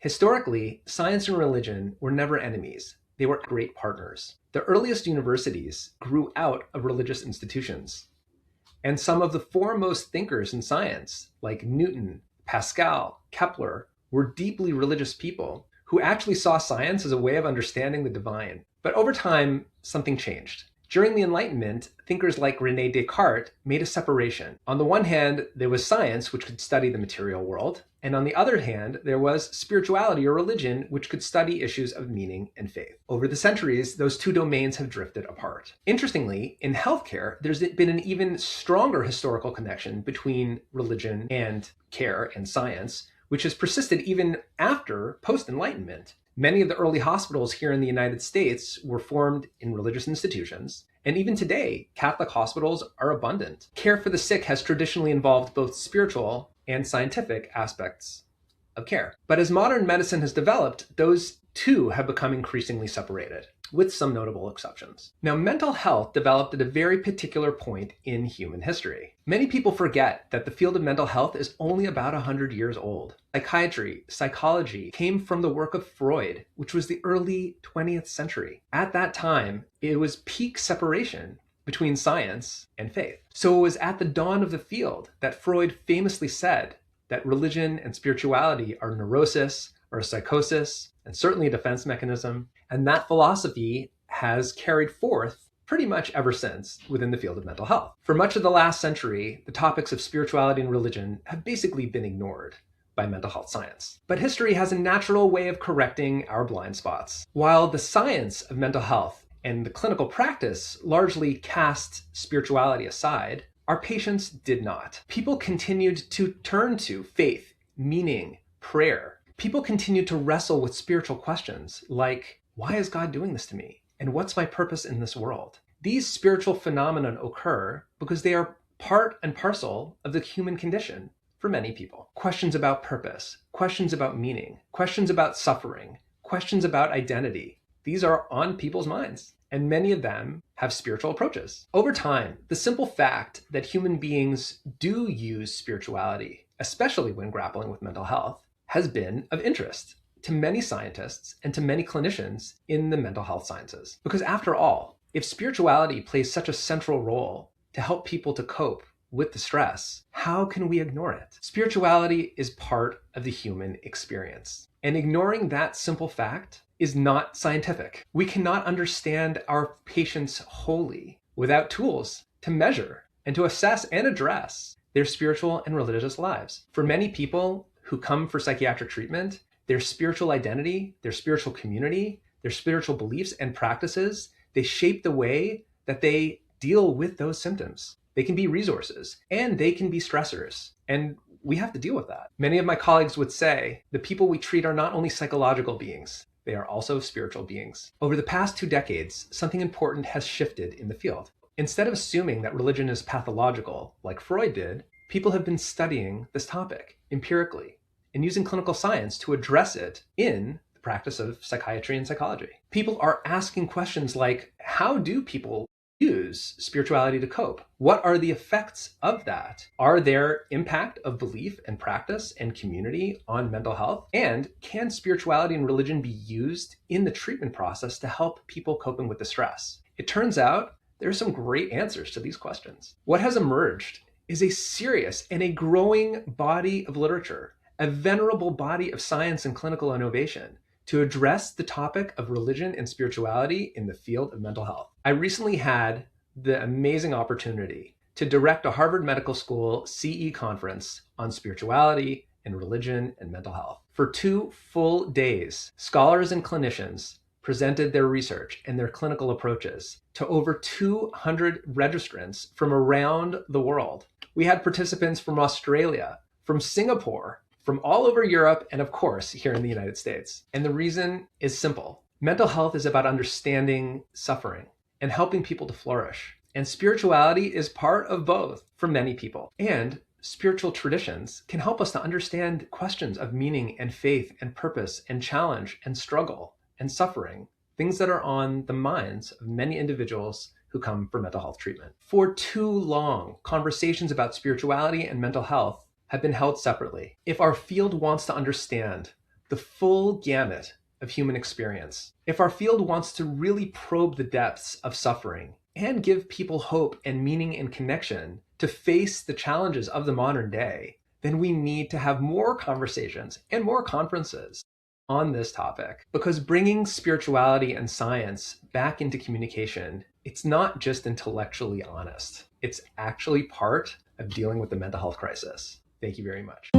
Historically, science and religion were never enemies. They were great partners. The earliest universities grew out of religious institutions. And some of the foremost thinkers in science, like Newton, Pascal, Kepler, were deeply religious people who actually saw science as a way of understanding the divine. But over time, something changed. During the Enlightenment, thinkers like René Descartes made a separation. On the one hand, there was science, which could study the material world, and on the other hand, there was spirituality or religion, which could study issues of meaning and faith. Over the centuries, those two domains have drifted apart. Interestingly, in healthcare, there's been an even stronger historical connection between religion and care and science, which has persisted even after post-Enlightenment. Many of the early hospitals here in the United States were formed in religious institutions, and even today, Catholic hospitals are abundant. Care for the sick has traditionally involved both spiritual and scientific aspects of care. But as modern medicine has developed, those two have become increasingly separated, with some notable exceptions. Now, mental health developed at a very particular point in human history. Many people forget that the field of mental health is only about 100 years old. Psychiatry, psychology came from the work of Freud, which was the early 20th century. At that time, it was peak separation between science and faith. So it was at the dawn of the field that Freud famously said that religion and spirituality are neurosis or a psychosis, and certainly a defense mechanism. And that philosophy has carried forth pretty much ever since within the field of mental health. For much of the last century, the topics of spirituality and religion have basically been ignored by mental health science. But history has a natural way of correcting our blind spots. While the science of mental health and the clinical practice largely cast spirituality aside, our patients did not. People continued to turn to faith, meaning, prayer. People continued to wrestle with spiritual questions like, why is God doing this to me? And what's my purpose in this world? These spiritual phenomena occur because they are part and parcel of the human condition for many people. Questions about purpose, questions about meaning, questions about suffering, questions about identity. These are on people's minds, and many of them have spiritual approaches. Over time, the simple fact that human beings do use spirituality, especially when grappling with mental health, has been of interest to many scientists and to many clinicians in the mental health sciences. Because after all, if spirituality plays such a central role to help people to cope with the stress, how can we ignore it? Spirituality is part of the human experience. And ignoring that simple fact is not scientific. We cannot understand our patients wholly without tools to measure and to assess and address their spiritual and religious lives. For many people who come for psychiatric treatment, their spiritual identity, their spiritual community, their spiritual beliefs and practices, they shape the way that they deal with those symptoms. They can be resources and they can be stressors. And we have to deal with that. Many of my colleagues would say the people we treat are not only psychological beings, they are also spiritual beings. Over the past 2 decades, something important has shifted in the field. Instead of assuming that religion is pathological, like Freud did, people have been studying this topic empirically and using clinical science to address it in the practice of psychiatry and psychology. People are asking questions like, how do people use spirituality to cope? What are the effects of that? Are there impact of belief and practice and community on mental health? And can spirituality and religion be used in the treatment process to help people coping with the stress? It turns out there are some great answers to these questions. What has emerged is a serious and a growing body of literature, a venerable body of science and clinical innovation to address the topic of religion and spirituality in the field of mental health. I recently had the amazing opportunity to direct a Harvard Medical School CE conference on spirituality and religion and mental health. For 2 full days, scholars and clinicians presented their research and their clinical approaches to over 200 registrants from around the world. We had participants from Australia, from Singapore, from all over Europe, and of course, here in the United States. And the reason is simple. Mental health is about understanding suffering and helping people to flourish. And spirituality is part of both for many people. And spiritual traditions can help us to understand questions of meaning and faith and purpose and challenge and struggle and suffering, things that are on the minds of many individuals who come for mental health treatment. For too long, conversations about spirituality and mental health have been held separately. If our field wants to understand the full gamut of human experience, if our field wants to really probe the depths of suffering and give people hope and meaning and connection to face the challenges of the modern day, then we need to have more conversations and more conferences on this topic. Because bringing spirituality and science back into communication, it's not just intellectually honest. It's actually part of dealing with the mental health crisis. Thank you very much.